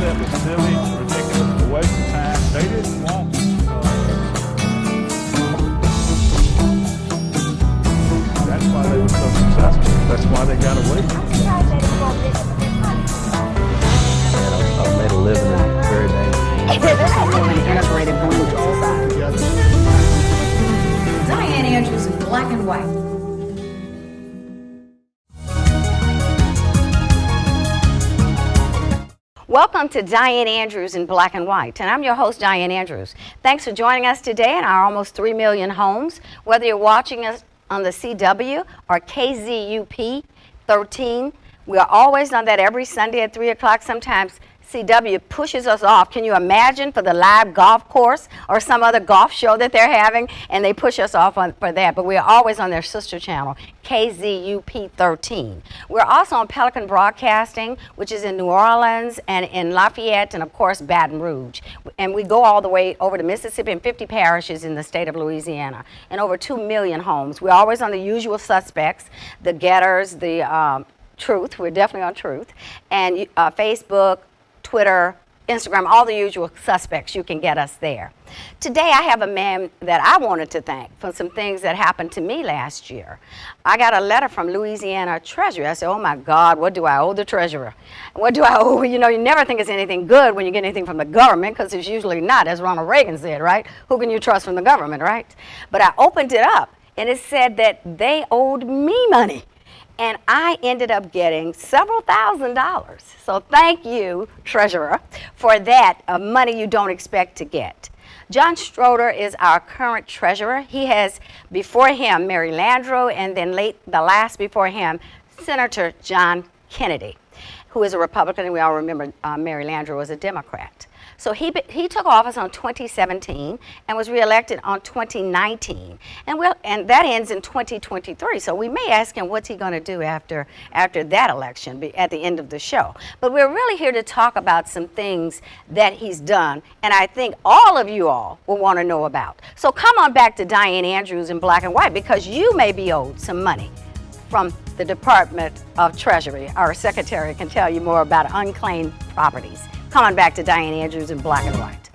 that was silly, ridiculous, a waste of time. They didn't want. That's why they were so successful. That's why they got away. Made a living in very dangerous. This is really an integrated blue together. Dianne Andrews in black and white. Welcome to Dianne Andrews in Black and White, and I'm your host, Dianne Andrews. Thanks for joining us today in our almost 3 million homes. Whether you're watching us on the CW or KZUP 13, we are always on that every Sunday at 3 o'clock. Sometimes CW pushes us off. Can you imagine for the live golf course or some other golf show that they're having, and they push us off for that? But we're always on their sister channel, KZUP 13. We're also on Pelican Broadcasting, which is in New Orleans and in Lafayette and, of course, Baton Rouge. And we go all the way over to Mississippi and 50 parishes in the state of Louisiana and over 2 million homes. We're always on the usual suspects, the Getters, the Truth. We're definitely on Truth. And Facebook, Twitter, Instagram, all the usual suspects. You can get us there. Today I have a man that I wanted to thank for some things that happened to me last year. I got a letter from Louisiana Treasurer. I said, oh my God, what do I owe the Treasurer? What do I owe? You know, you never think it's anything good when you get anything from the government, because it's usually not, as Ronald Reagan said, right? Who can you trust from the government, right? But I opened it up and it said that they owed me money. And I ended up getting several $1,000s. So thank you, Treasurer, for that money you don't expect to get. John Schroder is our current treasurer. He has before him Mary Landrieu, and then the last before him, Senator John Kennedy, who is a Republican, and we all remember Mary Landrieu was a Democrat. So he took office on 2017 and was reelected on 2019, and that ends in 2023. So we may ask him what's he going to do after that election at the end of the show. But we're really here to talk about some things that he's done, and I think all of you all will want to know about. So come on back to Dianne Andrews in Black and White, because you may be owed some money from the Department of Treasury. Our secretary can tell you more about unclaimed properties. Come on back to Dianne Andrews in Black and White.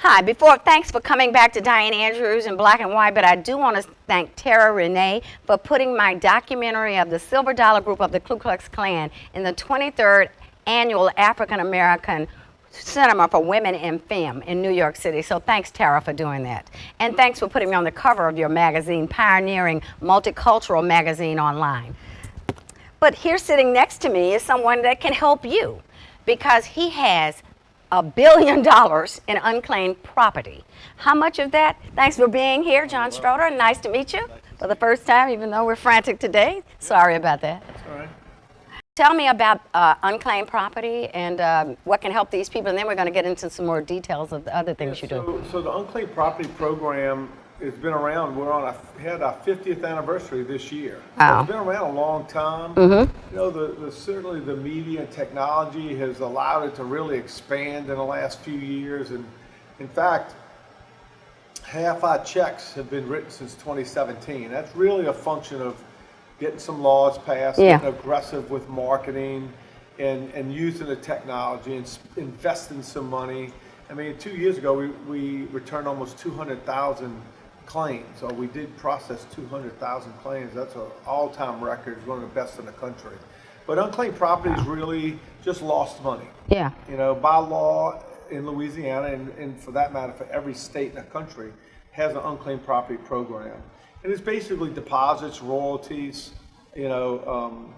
Hi, thanks for coming back to Dianne Andrews in Black and White, but I do want to thank Tara Renee for putting my documentary of the Silver Dollar Group of the Ku Klux Klan in the 23rd Annual African American Cinema for Women in Film in New York City. So thanks, Tara, for doing that. And thanks for putting me on the cover of your magazine, pioneering multicultural magazine online. But here sitting next to me is someone that can help you, because he has $1 billion in unclaimed property. How much of that? Thanks for being here, John Schroder. Nice to meet you for the first time, even though we're frantic today. Sorry about that. That's all right. Tell me about unclaimed property and what can help these people, and then we're going to get into some more details of the other things you do. So the unclaimed property program has been around. We had our 50th anniversary this year. Wow. So it's been around a long time. Mm-hmm. You know, certainly the media and technology has allowed it to really expand in the last few years. And in fact, half our checks have been written since 2017. That's really a function of getting some laws passed, getting aggressive with marketing, and using the technology and investing some money. I mean, 2 years ago, we returned almost 200,000 claims. So we did process 200,000 claims. That's an all-time record, one of the best in the country. But unclaimed property is really just lost money. Yeah. You know, by law in Louisiana, and for that matter, for every state in the country, has an unclaimed property program. And it's basically deposits, royalties, you know,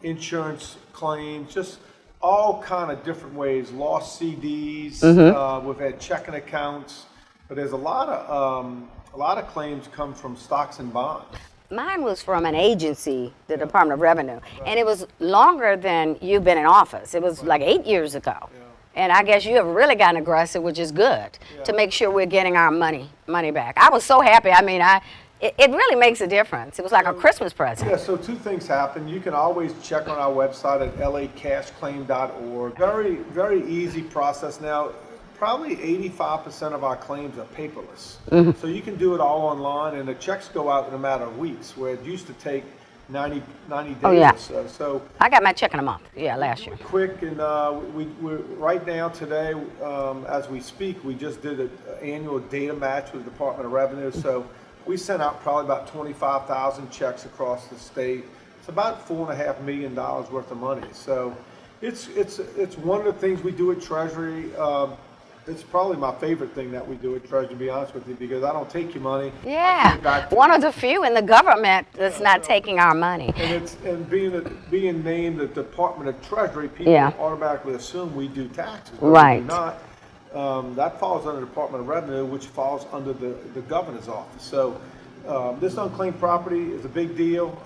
insurance claims, just all kind of different ways. Lost CDs, we've had checking accounts, but there's a lot of claims come from stocks and bonds. Mine was from an agency, the Department of Revenue, and it was longer than you've been in office. It was like 8 years ago. And I guess you have really gotten aggressive, which is good, to make sure we're getting our money back. I was so happy. I mean, it really makes a difference. It was like a Christmas present. Yeah, so two things happen. You can always check on our website at lacashclaim.org. Very, very easy process now. Probably 85% of our claims are paperless. So you can do it all online, and the checks go out in a matter of weeks, where it used to take 90 days or so. So I got my check in a month, last year. quick, and we're right now today, as we speak, we just did an annual data match with the Department of Revenue. So we sent out probably about 25,000 checks across the state. It's about $4.5 million worth of money. So it's one of the things we do at Treasury. It's probably my favorite thing that we do at Treasury, to be honest with you, because I don't take your money. Yeah, one of the few in the government that's not taking our money. And being named the Department of Treasury, people automatically assume we do taxes. But Right. we do not. That falls under the Department of Revenue, which falls under the governor's office. So this unclaimed property is a big deal.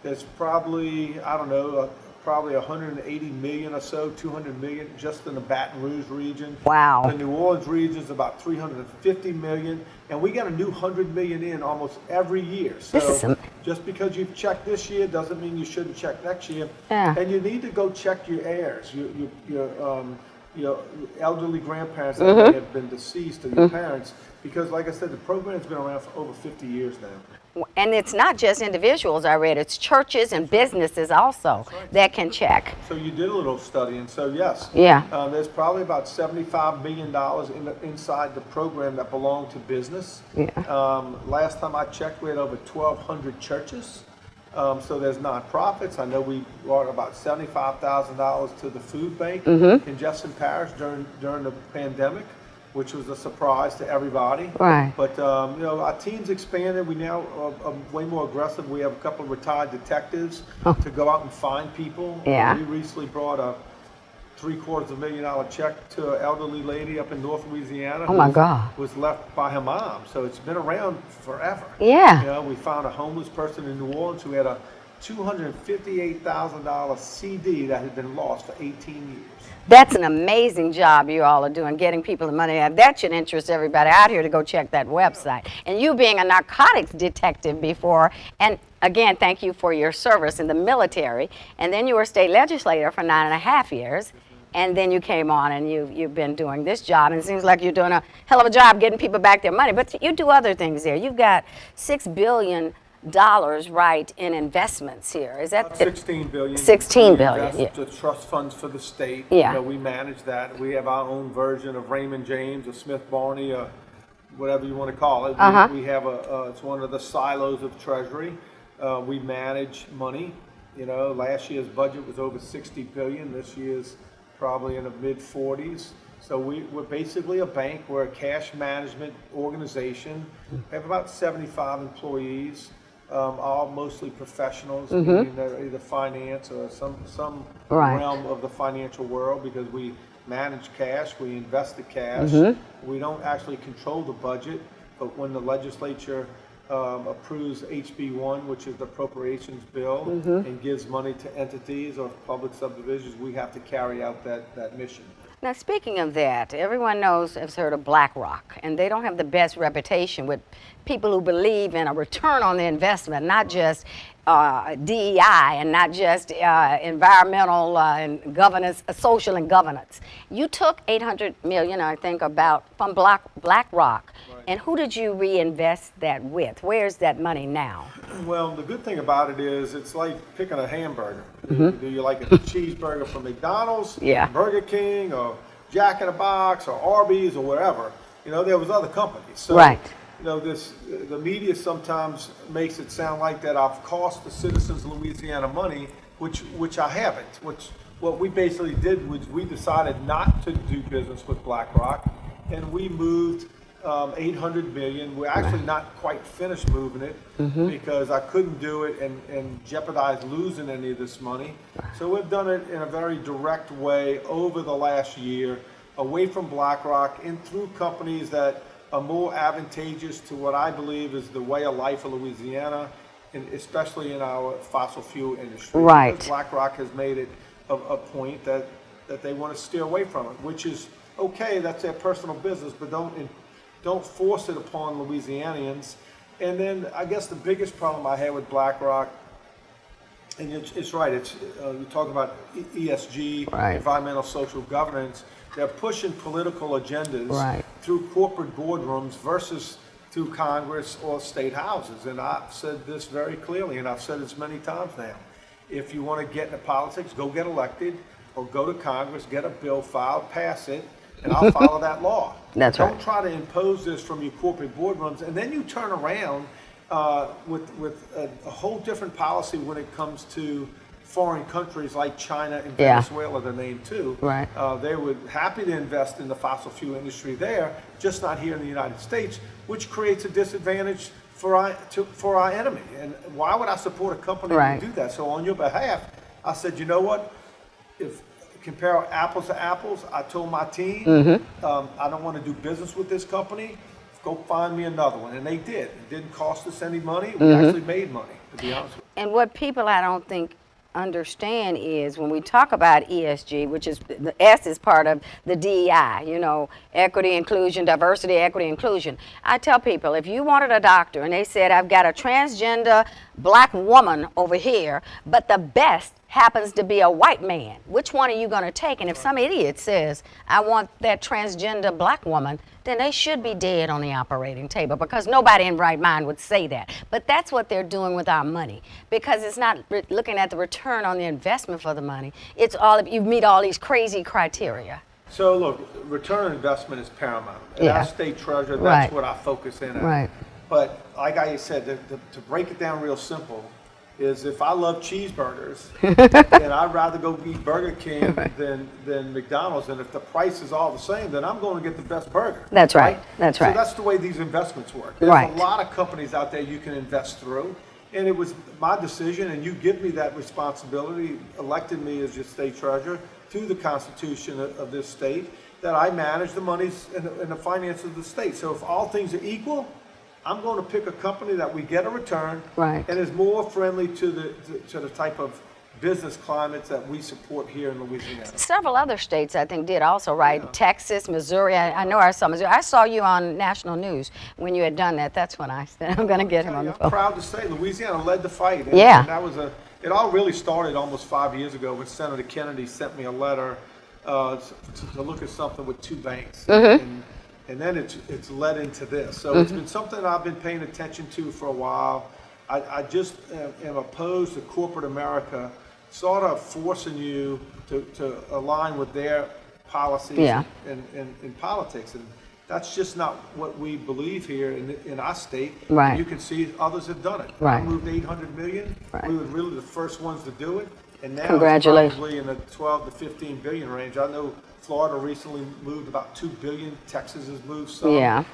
There's probably, I don't know, probably 180 million or so, 200 million just in the Baton Rouge region. Wow. The New Orleans region is about 350 million, and we got a new 100 million in almost every year. So just because you've checked this year doesn't mean you shouldn't check next year. And you need to go check your heirs, your elderly grandparents that may have been deceased, or your parents, because like I said, the program's been around for over 50 years now. And it's not just individuals, I read, it's churches and businesses also that can check. So you did a little study, and so yes, there's probably about $75 million inside the program that belong to business. Last time I checked, we had over 1,200 churches. So there's nonprofits. I know we brought about $75,000 to the food bank in Jefferson Parish during the pandemic, which was a surprise to everybody. Right. But our team's expanded. We now are way more aggressive. We have a couple of retired detectives to go out and find people. We recently brought a $750,000 check to an elderly lady up in North Louisiana. Oh my God. Was left by her mom. So it's been around forever. We found a homeless person in New Orleans who had a $258,000 CD that had been lost for 18 years. That's an amazing job you all are doing, getting people the money. That should interest everybody out here to go check that website. And you being a narcotics detective before, and again, thank you for your service in the military. And then you were state legislator for 9.5 years. And then you came on and you've been doing this job. And it seems like you're doing a hell of a job getting people back their money. But you do other things there. You've got $6 billion right in investments here. Is that 16 billion? 16 billion. The trust funds for the state. We manage that. We have our own version of Raymond James or Smith Barney or whatever you want to call it. We have it's one of the silos of Treasury. We manage money. Last year's budget was over 60 billion. This year's probably in the mid 40s. So we're basically a bank. We're a cash management organization. We have about 75 employees, all mostly professionals, meaning they're either finance or some realm of the financial world, because we manage cash, we invest the cash. We don't actually control the budget, but when the legislature approves HB1, which is the appropriations bill, and gives money to entities or public subdivisions, we have to carry out that mission. Now, speaking of that, everyone has heard of BlackRock, and they don't have the best reputation with people who believe in a return on the investment, not just DEI and not just environmental and governance, social and governance. You took $800 million, I think, from BlackRock, and who did you reinvest that with? Where's that money now? Well, the good thing about it is it's like picking a hamburger. Do you like a cheeseburger from McDonald's, Burger King, or Jack in the Box, or Arby's, or wherever? There was other companies. So, the media sometimes makes it sound like that I've cost the citizens of Louisiana money, which I haven't. What we basically did was we decided not to do business with BlackRock, and we moved $800 million. We're actually not quite finished moving it because I couldn't do it and jeopardize losing any of this money. So we've done it in a very direct way over the last year, away from BlackRock and through companies that are more advantageous to what I believe is the way of life of Louisiana especially in our fossil fuel industry. Right. Because BlackRock has made it a point that they want to steer away from it, which is okay. That's their personal business, but don't force it upon Louisianians. And then I guess the biggest problem I had with BlackRock, and it's right, we talk about ESG, Right. environmental social governance. They're pushing political agendas Right. through corporate boardrooms versus through Congress or state houses. And I've said this very clearly, and I've said this many times now. If you want to get into politics, go get elected or go to Congress, get a bill filed, pass it, and I'll follow that law. That's Don't right. try to impose this from your corporate boardrooms, and then you turn around with a whole different policy when it comes to foreign countries like China and Yeah. Venezuela, to name two. Right. They were happy to invest in the fossil fuel industry there, just not here in the United States, which creates a disadvantage for our enemy. And why would I support a company Right. to do that? So on your behalf, I said, you know what? If compare apples to apples, I told my team, I don't want to do business with this company. Go find me another one. And they did. It didn't cost us any money. We actually made money, to be honest with you. And what people I don't think understand is when we talk about ESG, which is the S is part of the DEI, equity, inclusion, diversity, equity, inclusion. I tell people, if you wanted a doctor and they said, I've got a transgender black woman over here, but the best happens to be a white man, which one are you going to take? And if some idiot says, I want that transgender black woman, then they should be dead on the operating table, because nobody in right mind would say that. But that's what they're doing with our money, because it's not looking at the return on the investment for the money. It's all, you meet all these crazy criteria. So look, return on investment is paramount. And Yeah. as state treasurer, that's Right. what I focus in on. Right. But like I said, to break it down real simple, is if I love cheeseburgers, then I'd rather go eat Burger King than McDonald's. And if the price is all the same, then I'm going to get the best burger. That's right. That's right. So that's the way these investments work. There's Right. a lot of companies out there you can invest through. And it was my decision, and you give me that responsibility, elected me as your state treasurer through the Constitution of this state, that I manage the monies and the finances of the state. So if all things are equal, I'm going to pick a company that we get a return Right. and is more friendly to the type of business climates that we support here in Louisiana. Several other states, I think, did also, right? Yeah. Texas, Missouri. I know I saw Missouri. I saw you on national news when you had done that. That's when I said, I'm going to get him on the I'm phone. proud to say Louisiana led the fight. And, Yeah. and that was it all really started almost 5 years ago when Senator Kennedy sent me a letter to look at something with two banks. And then it's led into this. So it's been something I've been paying attention to for a while. I just am opposed to corporate America sort of forcing you to align with their policies Yeah. in politics. And that's just not what we believe here in our state. Right. You can see others have done it. Right. I moved 800 million. Right. We were really the first ones to do it. And now Congratulations. it's probably in the 12 to 15 billion range. I know Florida recently moved about 2 billion. Texas has moved some. Yeah.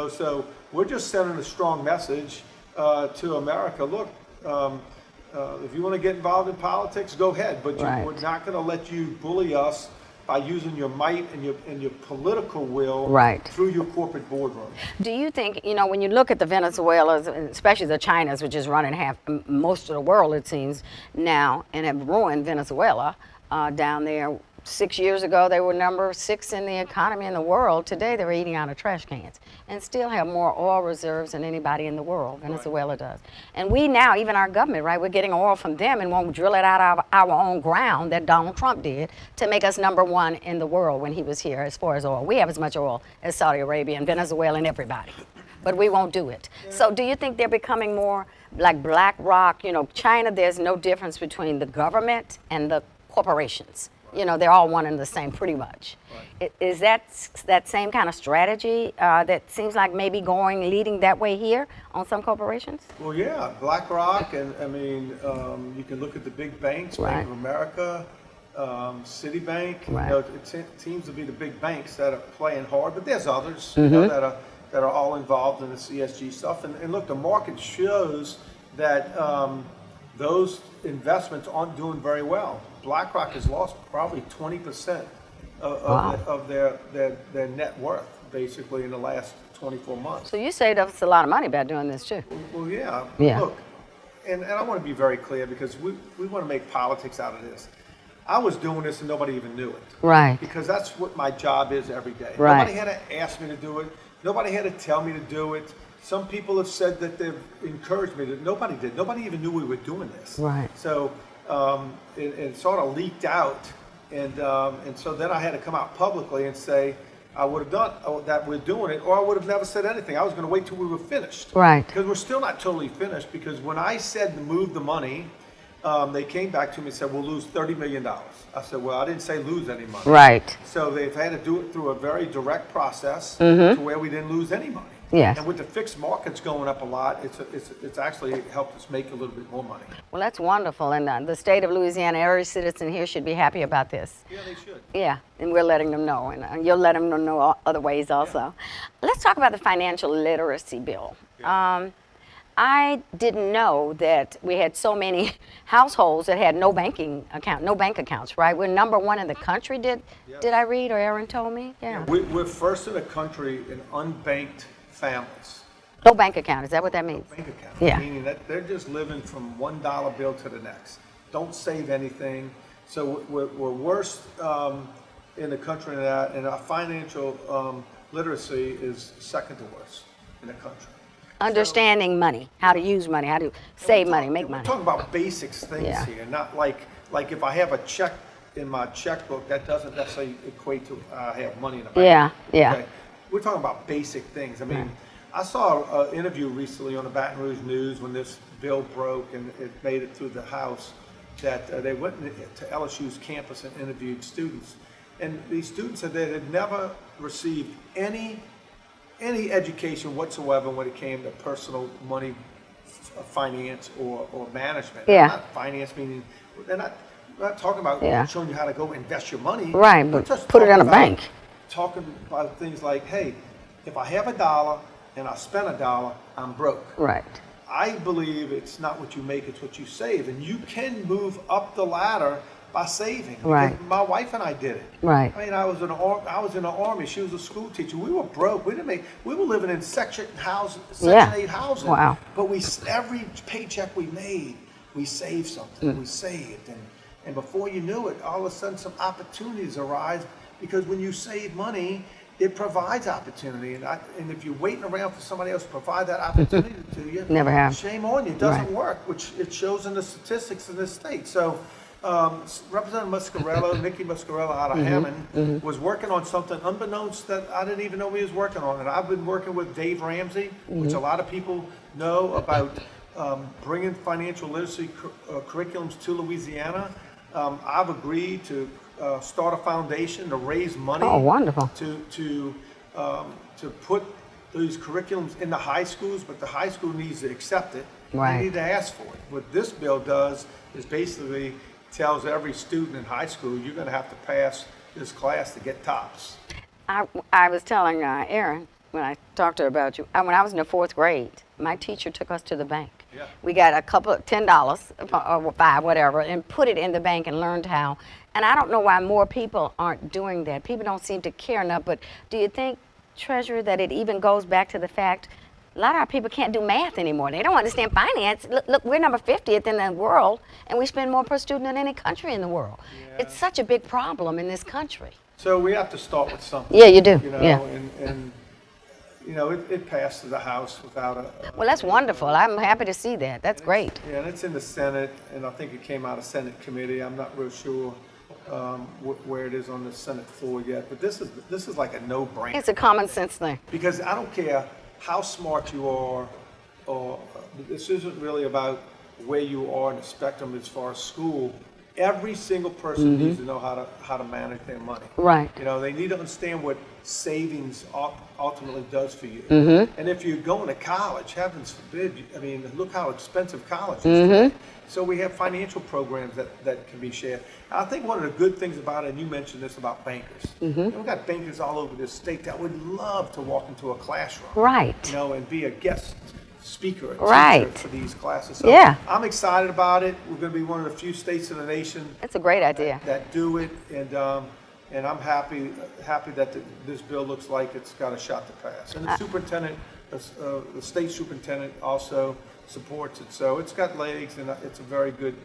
So we're just sending a strong message to America. Look, if you want to get involved in politics, go ahead. But Right. we're not going to let you bully us by using your might and your political will Right. through your corporate boardroom. Do you think, when you look at the Venezuelans, especially the Chinas, which is running most of the world, it seems, now, and have ruined Venezuela down there. 6 years ago, they were number 6 in the economy in the world. Today, they're eating out of trash cans and still have more oil reserves than anybody in the world. Venezuela does. And we now, even our government, right, we're getting oil from them and won't drill it out of our own ground that Donald Trump did to make us number 1 in the world when he was here as far as oil. We have as much oil as Saudi Arabia and Venezuela and everybody, but we won't do it. So do you think they're becoming more like BlackRock? China, there's no difference between the government and the corporations. They're all one and the same pretty much. Right. Is that same kind of strategy that seems like maybe leading that way here on some corporations? Well, yeah, BlackRock, and you can look at the big banks, Right. Bank of America, Citibank. Right. It seems to be the big banks that are playing hard, but there's others that are all involved in this ESG stuff. And look, the market shows that those investments aren't doing very well. BlackRock has lost probably 20% of their net worth, basically, in the last 24 months. So you saved us a lot of money by doing this too. Well, yeah. Yeah. Look, and I want to be very clear because we want to make politics out of this. I was doing this and nobody even knew it. Right. Because that's what my job is every day. Right. Nobody had to ask me to do it. Nobody had to tell me to do it. Some people have said that they've encouraged me to. Nobody did. Nobody even knew we were doing this. Right. So it sort of leaked out, and so then I had to come out publicly and say I would have done that we're doing it, or I would have never said anything. I was going to wait till we were finished. Right. Because we're still not totally finished. Because when I said to move the money, they came back to me and said we'll lose $30 million. I said, well, I didn't say lose any money. Right. So they've had to do it through a very direct process to where we didn't lose any money. Yes. And with the fixed markets going up a lot, it's actually helped us make a little bit more money. Well, that's wonderful, and the state of Louisiana, every citizen here should be happy about this. Yeah, they should. Yeah, and we're letting them know, and you'll let them know other ways also. Let's talk about the financial literacy bill. Yeah. I didn't know that we had so many households that had no bank accounts, right? We're number one in the country, did I read, or Aaron told me? Yeah. We're first in the country in unbanked families. No bank account, is that what that means? Bank account. Yeah. Meaning that they're just living from $1 bill to the next. Don't save anything. So we're worst in the country in that, and our financial literacy is second to worst in the country. Understanding money, how to use money, how to save money, make money. We're talking about basics things here, not like if I have a check in my checkbook, that doesn't necessarily equate to I have money in the bank. Yeah. Okay? We're talking about basic things. I mean, I saw an interview recently on the Baton Rouge News when this bill broke and it made it through the House that they went to LSU's campus and interviewed students. And these students said they had never received any education whatsoever when it came to personal money, finance, or management. Yeah. Not finance, meaning they're not talking about showing you how to go invest your money. Right, We're but just put it in a talking bank. Talking about things like, hey, if I have $1 and I spend $1, I'm broke. Right. I believe it's not what you make, it's what you save. And you can move up the ladder by saving. Right. Because my wife and I did it. Right. I mean, I was in the army. She was a school teacher. We were broke. We were living in Section 8 housing. Wow. But every paycheck we made, we saved something. We saved, and before you knew it, all of a sudden some opportunities arise because when you save money, it provides opportunity. And if you're waiting around for somebody else to provide that opportunity to you, Never have. Shame on you. It doesn't work, which it shows in the statistics in this state. So. Representative Nikki Muscarella out of Hammond was working on something unbeknownst that I didn't even know he was working on. And I've been working with Dave Ramsey, which a lot of people know about bringing financial literacy curriculums to Louisiana. I've agreed to start a foundation to raise money. Oh, wonderful. To put these curriculums in the high schools, but the high school needs to accept it. Right. They need to ask for it. What this bill does is basically tells every student in high school, you're going to have to pass this class to get tops. I was telling Erin when I talked to her about you, when I was in the 4th grade, my teacher took us to the bank. Yeah. We got a couple of $10 or $5, whatever, and put it in the bank and learned how. And I don't know why more people aren't doing that. People don't seem to care enough, but do you think, Treasurer, that it even goes back to the fact a lot of our people can't do math anymore. They don't understand finance. Look, we're number 50th in the world, and we spend more per student than any country in the world. Yeah. It's such a big problem in this country. So we have to start with something. Yeah, you do. You know, yeah. And you know, it passed to the House without a well, that's wonderful. I'm happy to see that. That's great. Yeah, and it's in the Senate, and I think it came out of Senate committee. I'm not real sure where it is on the Senate floor yet, but this is like a no-brainer. It's a common sense thing. Because I don't care how smart you are, or this isn't really about where you are in the spectrum as far as school. Every single person needs to know how to manage their money. Right. You know, they need to understand what savings ultimately does for you. And if you're going to college, heavens forbid, I mean, look how expensive college is today. So we have financial programs that can be shared. And I think one of the good things about it, and you mentioned this about bankers, we've got bankers all over this state that would love to walk into a classroom, Right. you know, and be a guest speaker, a Right. teacher for these classes. So Yeah. I'm excited about it. We're going to be one of the few states in the nation That's a great idea. that do it, and I'm happy that this bill looks like it's got a shot to pass. And the superintendent the state superintendent also supports it. So it's got legs, and it's a very good,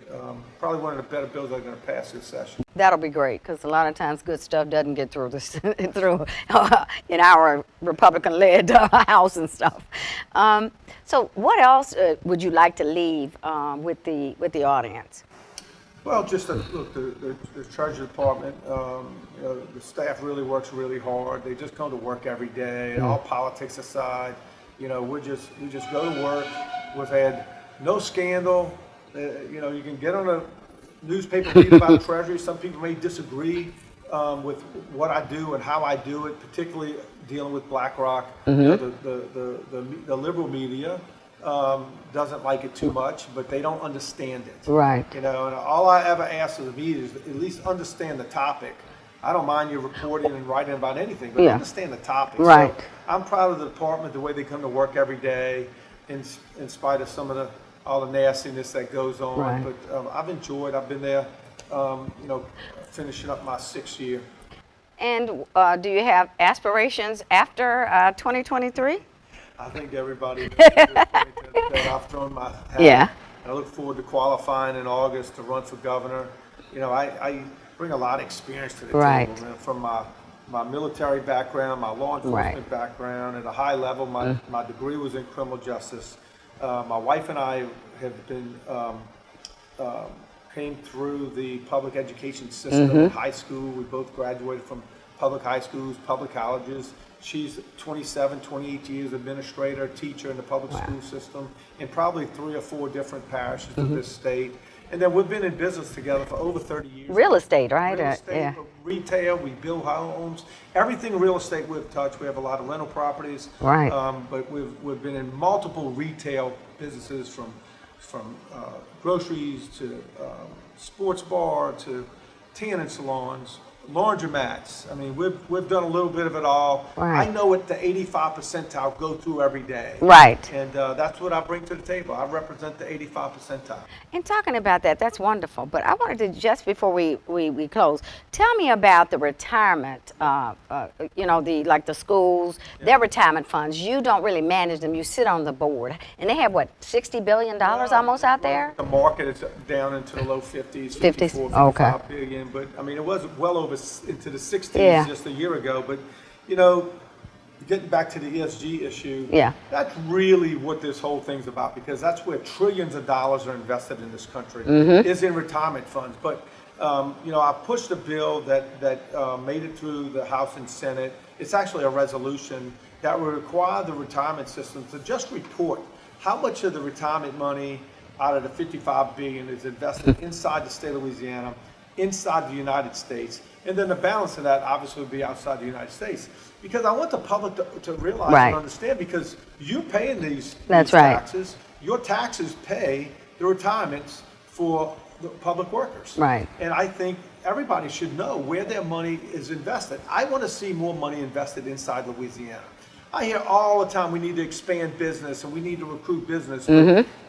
probably one of the better bills that are going to pass this session. That'll be great, because a lot of times good stuff doesn't get through this through in our Republican-led House and stuff. So what else would you like to leave with the audience? Well, just look, the Treasury Department, the staff really works really hard. They just come to work every day, and all politics aside, we just go to work. We've had no scandal. You can get on a newspaper, read about Treasury. Some people may disagree with what I do and how I do it, particularly dealing with BlackRock. The liberal media doesn't like it too much, but they don't understand it. Right. And all I ever ask of the media is at least understand the topic. I don't mind you reporting and writing about anything, but understand the topic. Right. So I'm proud of the department, the way they come to work every day, in spite of some of all the nastiness that goes on. Right. But I've enjoyed. I've been there, finishing up my 6th year. And do you have aspirations after 2023? I think everybody knows that I've thrown my hat. Yeah. I look forward to qualifying in August to run for governor. I bring a lot of experience to the table, man, from my military background, my law enforcement background. At a high level, my degree was in criminal justice. My wife and I have been came through the public education system in high school. We both graduated from public high schools, public colleges. She's 27, 28 years administrator, teacher in the public school system in probably 3 or 4 different parishes of this state. And then we've been in business together for over 30 years. Real estate, right? Real estate, Yeah. retail, we build homes. Everything real estate we've touched. We have a lot of rental properties. Right. But we've been in multiple retail businesses from groceries to sports bar to tanning salons, laundromats. I mean, we've done a little bit of it all. Right. I know what the 85 percentile go through every day. Right. And that's what I bring to the table. I represent the 85 percentile. And talking about that, that's wonderful. But I wanted to, just before we close, tell me about the retirement, the schools, their retirement funds. You don't really manage them. You sit on the board. And they have, what, $60 billion almost out there? The market is down into the low 50s, 50s? 54, 55 billion. But, I mean, it was well over into the 60s just a year ago. But, getting back to the ESG issue, that's really what this whole thing's about, because that's where trillions of dollars are invested in this country, is in retirement funds. But, I pushed a bill that made it through the House and Senate. It's actually a resolution that would require the retirement system to just report how much of the retirement money out of the $55 billion is invested inside the state of Louisiana, inside the United States, and then the balance of that obviously would be outside the United States. Because I want the public to realize and understand, because you're paying these taxes. Your taxes pay the retirements for the public workers. Right. And I think everybody should know where their money is invested. I want to see more money invested inside Louisiana. I hear all the time we need to expand business and we need to recruit business.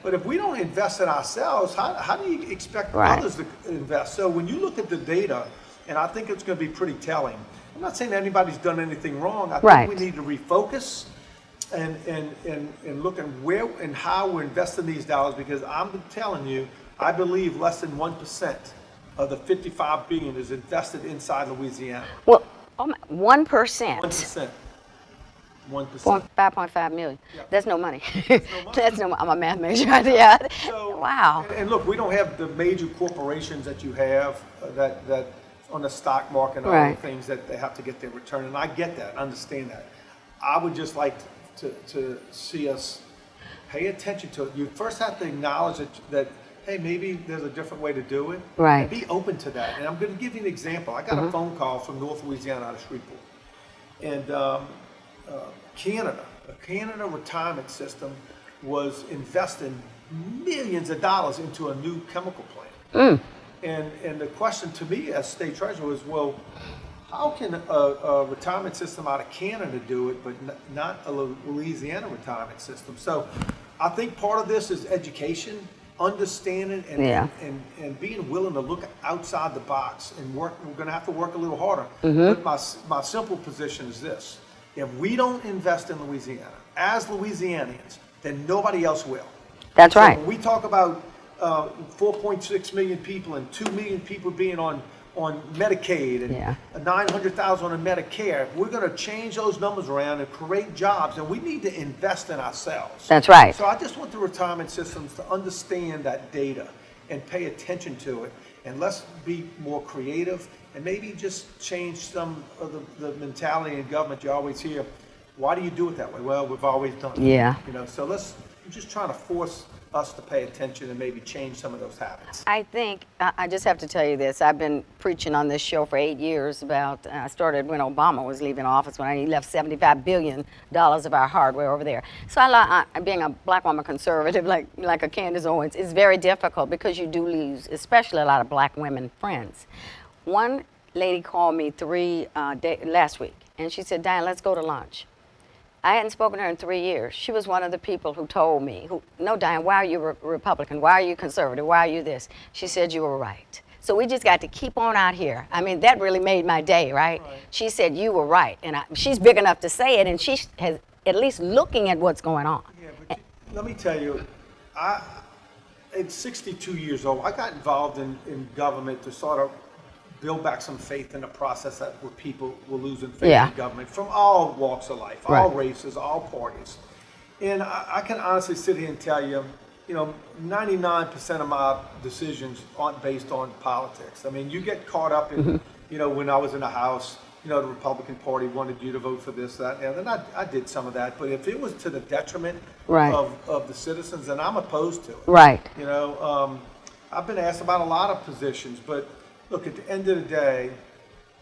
But if we don't invest in ourselves, how do you expect others to invest? So when you look at the data, and I think it's going to be pretty telling. I'm not saying anybody's done anything wrong. I think we need to refocus and look at where and how we're investing these dollars, because I'm telling you, I believe less than 1% of the $55 billion is invested inside Louisiana. Well, 1%. 1%. 5.5 million. Yeah. That's no money. That's no money. I'm a math major. Yeah. So, wow. And look, we don't have the major corporations that you have that on the stock market and all the things that they have to get their return. And I get that, understand that. I would just like to see us pay attention to it. You first have to acknowledge that hey, maybe there's a different way to do it. Right. And be open to that. And I'm going to give you an example. I got a phone call from North Louisiana out of Shreveport. And Canada retirement system was investing millions of dollars into a new chemical plant. And the question to me as state treasurer was, well, how can a retirement system out of Canada do it, but not a Louisiana retirement system? So I think part of this is education, understanding, and being willing to look outside the box and work. We're going to have to work a little harder. But my simple position is this. If we don't invest in Louisiana, as Louisianians, then nobody else will. That's So right. when we talk about 4.6 million people and 2 million people being on Medicaid and Yeah. 900,000 on Medicare, we're going to change those numbers around and create jobs, and we need to invest in ourselves. That's right. So I just want the retirement systems to understand that data and pay attention to it, and let's be more creative and maybe just change some of the mentality in government. You always hear, why do you do it that way? Well, we've always done it. Yeah. You know, so I'm just trying to force us to pay attention and maybe change some of those habits. I think, I just have to tell you this, I've been preaching on this show for 8 years about, I started when Obama was leaving office, when he left $75 billion of our hardware over there. So being a black woman conservative, like a Candace Owens, is very difficult because you do lose, especially a lot of black women friends. One lady called me last week, and she said, Dianne, let's go to lunch. I hadn't spoken to her in 3 years. She was one of the people who told me, no, Dianne, why are you Republican? Why are you conservative? Why are you this? She said, you were right. So we just got to keep on out here. I mean, that really made my day, right? She said, you were right. And she's big enough to say it, and she has at least looking at what's going on. Yeah, but let me tell you, at 62 years old, I got involved in government to sort of build back some faith in the process where people were losing faith in government from all walks of life, all races, all parties. And I can honestly sit here and tell you, 99% of my decisions aren't based on politics. I mean, you get caught up in, when I was in the House, the Republican Party wanted you to vote for this, that, and then I did some of that. But if it was to the detriment of the citizens, then I'm opposed to it. Right. I've been asked about a lot of positions, but look, at the end of the day,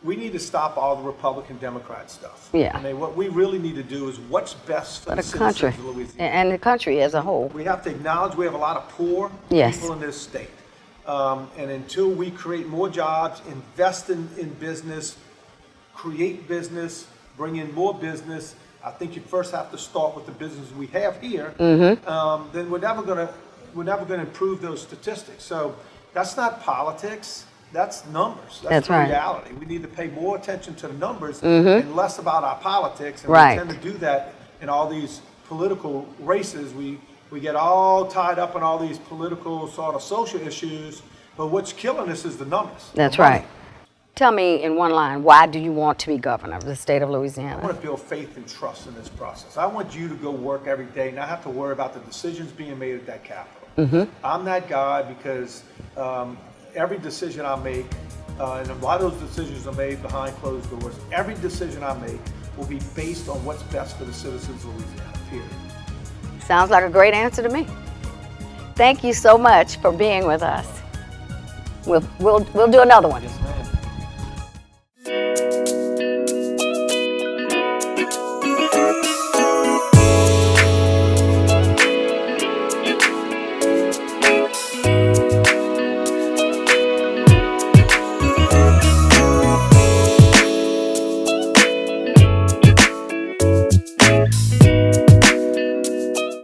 we need to stop all the Republican-Democrat stuff. Yeah. I mean, what we really need to do is what's best for the country citizens of Louisiana. and the country as a whole. We have to acknowledge we have a lot of poor people in this state. And until we create more jobs, invest in business, create business, bring in more business, I think you first have to start with the business we have here. Then we're never going to improve those statistics. So that's not politics. That's numbers. That's the reality. We need to pay more attention to the numbers and less about our politics. And we tend to do that in all these political races. We get all tied up in all these political sort of social issues, but what's killing us is the numbers. That's right. Tell me in one line, why do you want to be governor of the state of Louisiana? I want to build faith and trust in this process. I want you to go work every day, not have to worry about the decisions being made at that Capitol. I'm that guy because every decision I make, and a lot of those decisions are made behind closed doors, every decision I make will be based on what's best for the citizens of Louisiana, period. Sounds like a great answer to me. Thank you so much for being with us. We'll do another one.